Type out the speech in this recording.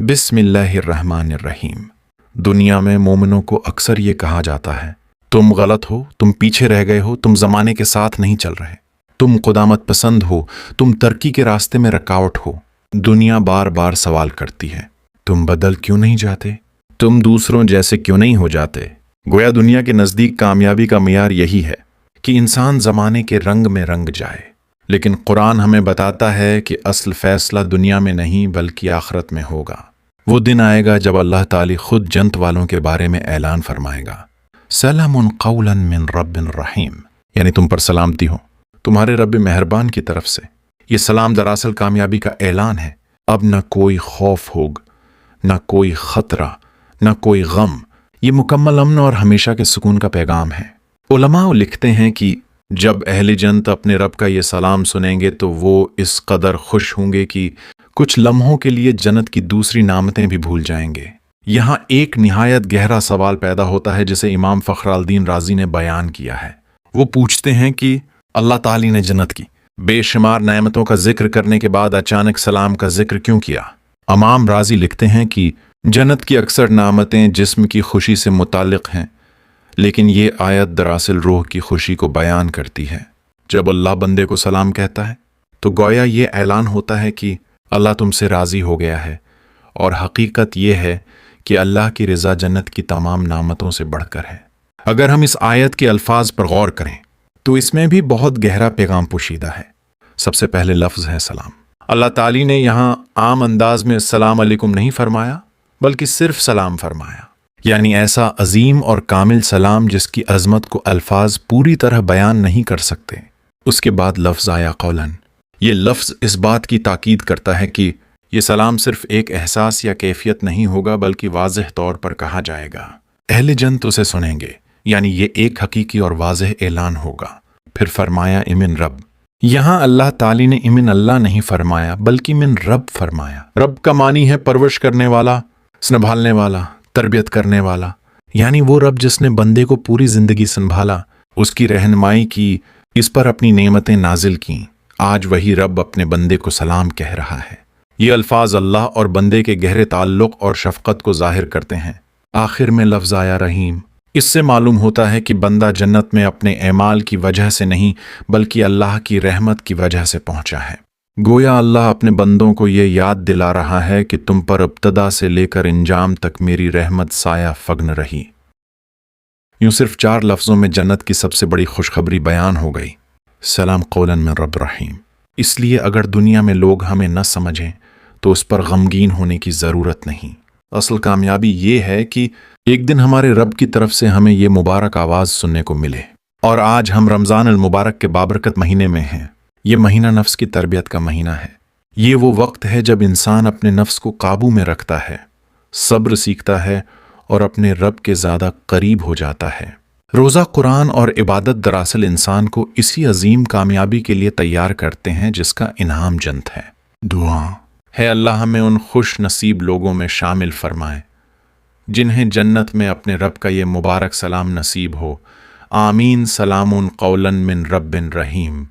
बिस्मिल्लाहिर्रहमानिर्रहीम। दुनिया में मोमिनों को अक्सर ये कहा जाता है, तुम गलत हो, तुम पीछे रह गए हो, तुम ज़माने के साथ नहीं चल रहे, तुम खुदामत पसंद हो, तुम तरक्की के रास्ते में रुकावट हो। दुनिया बार बार सवाल करती है, तुम बदल क्यों नहीं जाते, तुम दूसरों जैसे क्यों नहीं हो जाते। गोया दुनिया के नज़दीक कामयाबी का मियार यही है कि इंसान ज़माने के रंग में रंग जाए। लेकिन कुरान हमें बताता है कि असल फैसला दुनिया में नहीं बल्कि आखिरत में होगा। वो दिन आएगा जब अल्लाह ताली खुद जन्नत वालों के बारे में ऐलान फरमाएगा, सलामुन कौलन मिन रब्बिन रहीम, यानी तुम पर सलामती हो तुम्हारे रब मेहरबान की तरफ से। ये सलाम दरअसल कामयाबी का ऐलान है। अब न कोई खौफ होगा, न कोई खतरा, न कोई गम। ये मुकम्मल अमन और हमेशा के सुकून का पैगाम है। उलमा लिखते हैं कि जब अहले जन्नत अपने रब का ये सलाम सुनेंगे तो वो इस कदर खुश होंगे कि कुछ लम्हों के लिए जन्नत की दूसरी नामतें भी भूल जाएंगे। यहाँ एक निहायत गहरा सवाल पैदा होता है जिसे इमाम फ़खरुद्दीन राज़ी ने बयान किया है। वो पूछते हैं कि अल्लाह ताली ने जन्नत की बेशुमार नेमतों का जिक्र करने के बाद अचानक सलाम का जिक्र क्यों किया। इमाम राज़ी लिखते हैं कि जन्नत की अक्सर नामतें जिस्म की खुशी से मुताल्लिक़ हैं, लेकिन ये आयत दरअसल रूह की खुशी को बयान करती है। जब अल्लाह बंदे को सलाम कहता है तो गोया ये ऐलान होता है कि अल्लाह तुमसे राज़ी हो गया है, और हकीकत ये है कि अल्लाह की रज़ा जन्नत की तमाम नामतों से बढ़कर है। अगर हम इस आयत के अल्फाज पर गौर करें तो इसमें भी बहुत गहरा पैगाम पोशीदा है। सबसे पहले लफ्ज़ है सलाम। अल्लाह ताली ने यहाँ आम अंदाज में अस्सलाम अलैकुम नहीं फरमाया, बल्कि सिर्फ सलाम फरमाया, यानी ऐसा अजीम और कामिल सलाम जिसकी अजमत को अल्फाज पूरी तरह बयान नहीं कर सकते। उसके बाद लफ्ज़ आया कौलन। ये लफ्ज़ इस बात की ताकीद करता है कि ये सलाम सिर्फ एक एहसास या कैफियत नहीं होगा, बल्कि वाज़ेह तौर पर कहा जाएगा। अहले जन्नत उसे सुनेंगे, यानी ये एक हकीकी और वाज़ेह ऐलान होगा। फिर फरमाया इमिन रब। यहाँ अल्लाह ताली ने इमिन अल्लाह नहीं फरमाया, बल्कि मिन रब फरमाया। रब का मानी है परवरिश करने वाला, संभालने वाला, तरबियत करने वाला, यानी वो रब जिसने बंदे को पूरी जिंदगी संभाला, उसकी रहनुमाई की, इस पर अपनी नेमतें नाजिल की। आज वही रब अपने बंदे को सलाम कह रहा है। ये अल्फाज अल्लाह और बंदे के गहरे ताल्लुक़ और शफ़क़त को ज़ाहिर करते हैं। आखिर में लफ्ज़ आया रहीम। इससे मालूम होता है कि बंदा जन्नत में अपने एमाल की वजह से नहीं, बल्कि अल्लाह की रहमत की वजह से पहुँचा है। गोया अल्लाह अपने बंदों को ये याद दिला रहा है कि तुम पर इब्तदा से लेकर इंजाम तक मेरी रहमत साया फग्न रही। यूं सिर्फ 4 लफ्ज़ों में जन्नत की सबसे बड़ी खुशखबरी बयान हो गई, सलाम कौलन मिन रब रहीम। इसलिए अगर दुनिया में लोग हमें न समझें तो उस पर गमगीन होने की ज़रूरत नहीं। असल कामयाबी ये है कि एक दिन हमारे रब की तरफ से हमें ये मुबारक आवाज़ सुनने को मिले। और आज हम रमज़ान अल मुबारक के बाबरकत महीने में हैं। ये महीना नफ्स की तरबियत का महीना है। ये वो वक्त है जब इंसान अपने नफ्स को काबू में रखता है, सब्र सीखता है और अपने रब के ज़्यादा करीब हो जाता है। रोज़ा, कुरान और इबादत दरअसल इंसान को इसी अजीम कामयाबी के लिए तैयार करते हैं जिसका इनाम जन्नत है। दुआ है अल्लाह हमें उन खुश नसीब लोगों में शामिल फरमाए जिन्हें जन्नत में अपने रब का ये मुबारक सलाम नसीब हो। आमीन। सलामुन कौलन मिन रब्बिन रहीम।